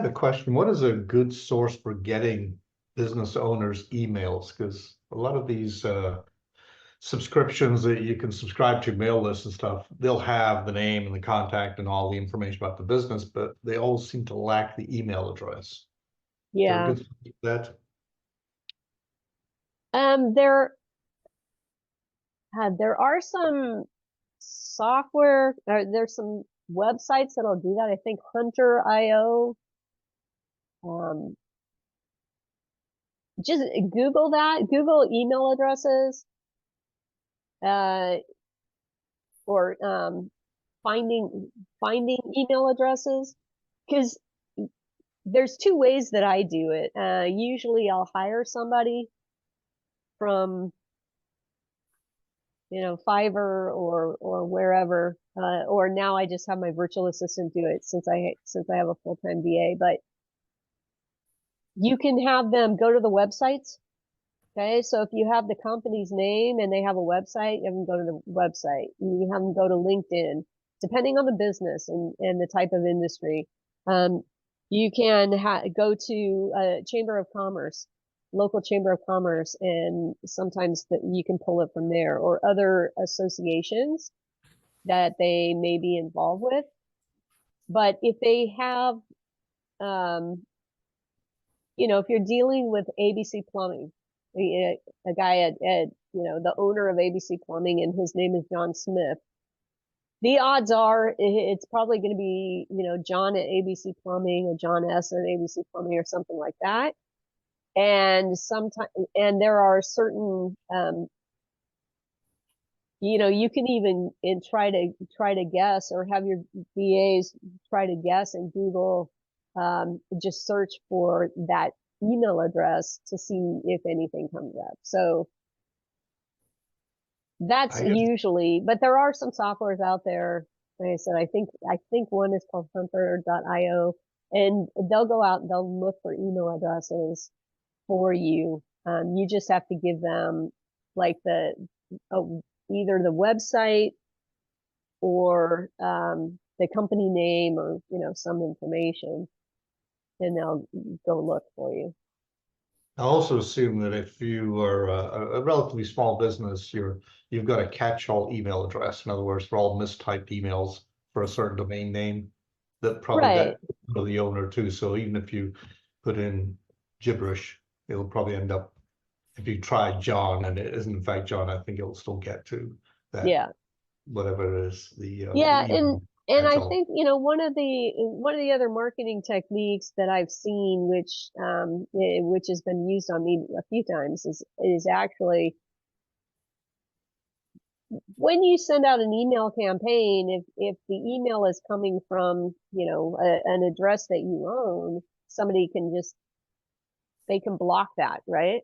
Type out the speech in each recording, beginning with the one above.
a question. What is a good source for getting business owners' emails? Because a lot of these subscriptions that you can subscribe to, mail lists and stuff, they'll have the name and the contact and all the information about the business, but they all seem to lack the email address. Is there a Yeah. good for that? There are some software, there's some websites that'll do that. I think Hunter.io. Just Google that. Google email addresses, or finding email addresses, because there's two ways that I do it. Usually I'll hire somebody from, Fiverr or wherever, or now I just have my virtual assistant do it since I have a full-time VA. But you can have them go to the websites. Okay, so if you have the company's name and they have a website, you have them go to the website. You have them go to LinkedIn, depending on the business and the type of industry. You can go to a chamber of commerce, local chamber of commerce, and sometimes you can pull it from there, or other associations that they may be involved with. But if they have, if you're dealing with ABC Plumbing, a guy at the owner of ABC Plumbing, and his name is John Smith, the odds are it's probably going to be, John at ABC Plumbing or John S at ABC Plumbing or something like that. And there are certain, you can even try to guess, or have your VAs try to guess in Google, just search for that email address to see if anything comes up. So that's usually, but there are some softwares out there. Like I said, I think one is called Hunter.io, and they'll go out and they'll look for email addresses for you. You just have to give them like either the website or the company name, or some information, and they'll go look for you. I also assume that if you are a relatively small business, you've got a catch-all email address. In other words, for all mistyped emails for a certain domain name, that probably Right. that to the owner too. So even if you put in gibberish, it'll probably end up, if you try John and it isn't in fact John, I think it'll still get to that. Yeah. Whatever it is, Yeah, the and I all. think, one of the other marketing techniques that I've seen, which has been used on me a few times, is actually when you send out an email campaign, if the email is coming from, an address that you own, somebody they can block that, right?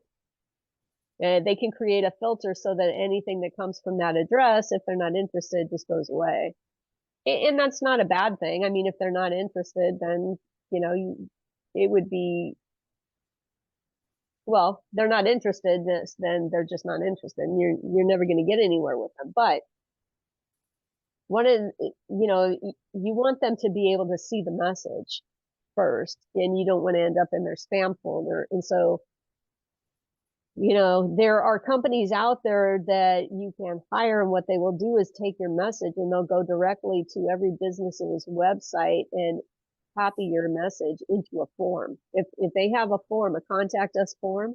They can create a filter so that anything that comes from that address, if they're not interested, just goes away. And that's not a bad thing. I mean, if they're not interested, then, it would be, well, they're not interested, then they're just not interested, and you're never going to get anywhere with them. But you want them to be able to see the message first, and you don't want to end up in their spam folder. And so, there are companies out there that you can hire, and what they will do is take your message and they'll go directly to every business's website and copy your message into a form. If they have a form, a contact us form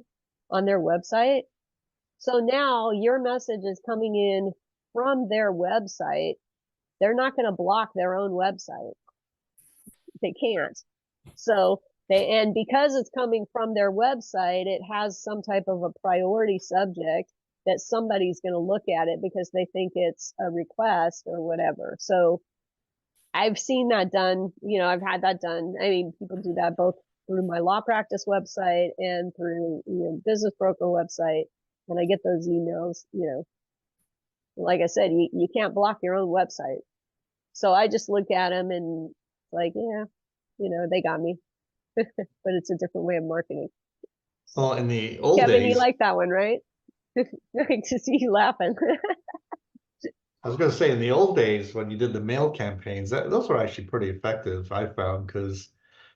on their website, so now your message is coming in from their website. They're not going to block their own website. They can't. So and because it's coming from their website, it has some type of a priority subject that somebody's going to look at it because they think it's a request or whatever. So I've seen that done. I've had that done. I mean, people do that both through my law practice website and through, business broker website. And I get those emails, like I said, you can't block your own website. So I just look at them and like, yeah, they got me. But it's a different way of marketing. Well, in the old Kevin, days, you like that one, right? I can see you laughing. I was going to say in the old days when you did the mail campaigns, those were actually pretty effective, I found, because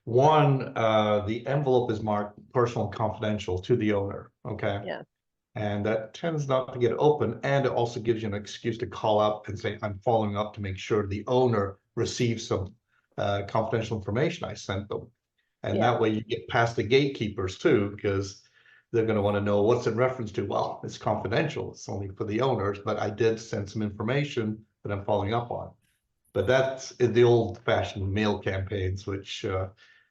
One, the envelope is marked personal and confidential to the owner, okay? Yeah. And that tends not to get open, and it also gives you an excuse to call up and say, I'm following up to make sure the owner receives some confidential information I sent them. And Yeah. that way you get past the gatekeepers too, because they're going to want to know what's in reference to. Well, it's confidential, it's only for the owners, but I did send some information that I'm following up on. But that's the old-fashioned mail campaigns, which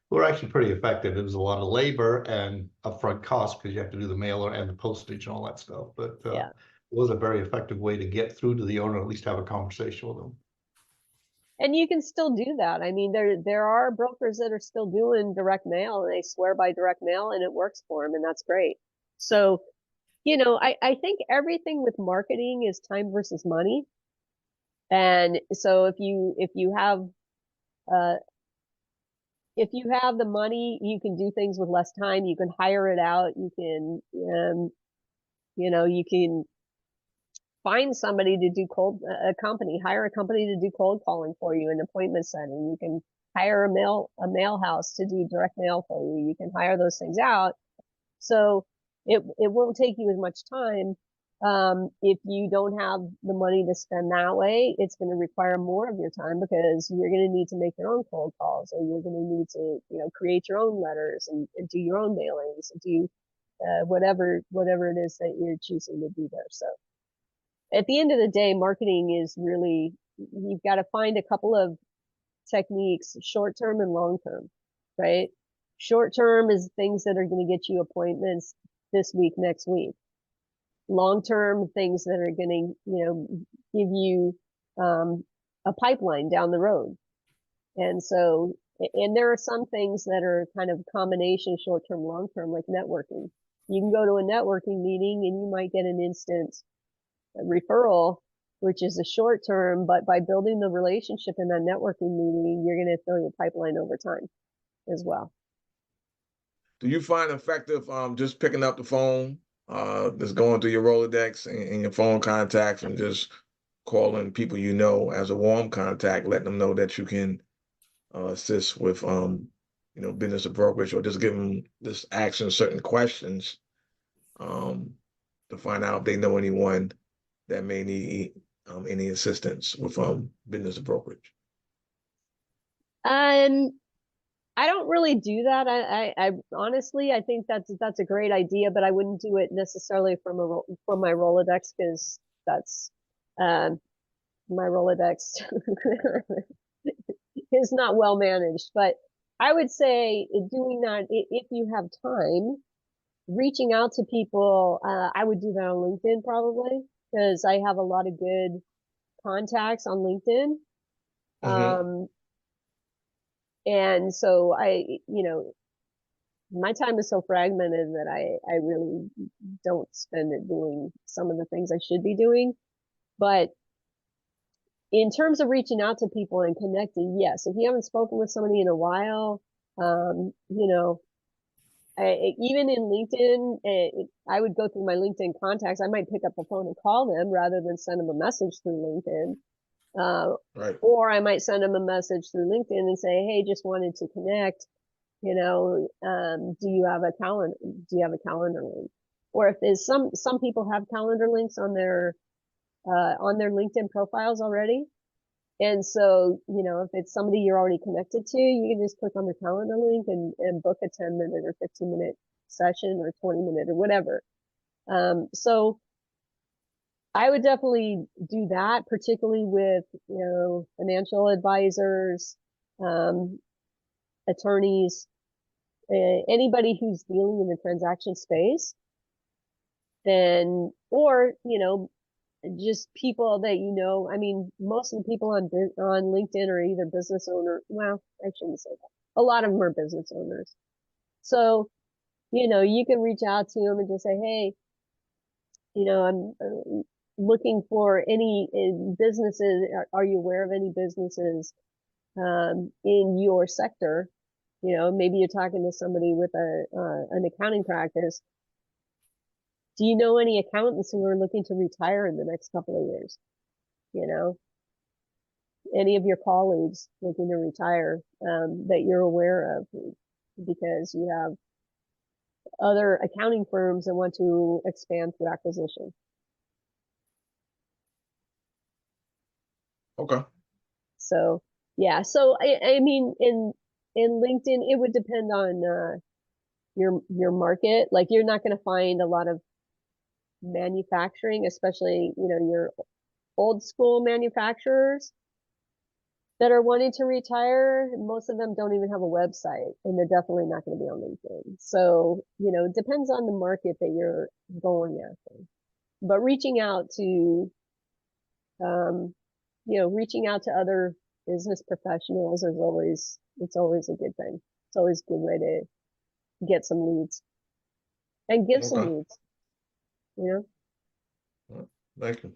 were actually pretty effective. It was a lot of labor and upfront costs because you have to do the mailer and the postage and all that stuff. But Yeah. it was a very effective way to get through to the owner, at least have a conversation with them. And you can still do that. I mean, there are brokers that are still doing direct mail, and they swear by direct mail, and it works for them, and that's great. So, I think everything with marketing is time versus money. And so uh, if you have the money, you can do things with less time. You can hire it out. You can, you can find somebody to do hire a company to do cold calling for you, an appointment setting. You can hire a mail house to do direct mail for you. You can hire those things out. So it won't take you as much time. If you don't have the money to spend that way, it's going to require more of your time because you're going to need to make your own cold calls, or you're going to need to, create your own letters and do your own mailings and do whatever it is that you're choosing to do there. So at the end of the day, marketing is really, you've got to find a couple of techniques, short term and long term, right? Short term is things that are going to get you appointments this week, next week. Long term, things that are going to, give you a pipeline down the road. And so, and there are some things that are kind of a combination short term, long term, like networking. You can go to a networking meeting and you might get an instant referral, which is a short term, but by building the relationship in that networking meeting, you're going to fill your pipeline over time as well. Do you find effective just picking up the phone, just going through your Rolodex and your phone contacts and just calling people you know as a warm contact, letting them know that you can assist with business or brokerage, or just asking certain questions to find out if they know anyone that may need any assistance with business or brokerage? I don't really do that. I honestly, I think that's a great idea, but I wouldn't do it necessarily from my Rolodex, because that's my Rolodex is not well managed. But I would say doing that, if you have time, reaching out to people, I would do that on LinkedIn probably, because I have a lot of good contacts on LinkedIn. Mm-hmm. And so my time is so fragmented that I really don't spend it doing some of the things I should be doing. But in terms of reaching out to people and connecting, yes, if you haven't spoken with somebody in a while, even in LinkedIn, I would go through my LinkedIn contacts. I might pick up the phone and call them rather than send them a message through LinkedIn. Right. Or I might send them a message through LinkedIn and say, hey, just wanted to connect. Do you have a calendar link? Or if there's some people have calendar links on their LinkedIn profiles already. And so, if it's somebody you're already connected to, you can just click on the calendar link and book a 10-minute or 15-minute session or 20-minute or whatever. So I would definitely do that, particularly with, financial advisors, attorneys, anybody who's dealing in the transaction space. Then, or, just people that I mean, most of the people on LinkedIn are either business owner. Well, I shouldn't say that. A lot of them are business owners. So, you can reach out to them and just say, hey, I'm looking for any businesses. Are you aware of any businesses in your sector? Maybe you're talking to somebody with an accounting practice. Do you know any accountants who are looking to retire in the next couple of years? any of your colleagues looking to retire that you're aware of, because you have other accounting firms that want to expand through acquisition. Okay. So yeah, so I mean in LinkedIn, it would depend on your market. Like you're not going to find a lot of manufacturing, especially, you know, your old school manufacturers that are wanting to retire. Most of them don't even have a website, and they're definitely not going to be on LinkedIn. So, you know, it depends on the market that you're going after. But reaching out to, you know, reaching out to other business professionals is always, it's always a good thing. It's always a good way to get some leads and give some Okay. leads, you know? Thank you.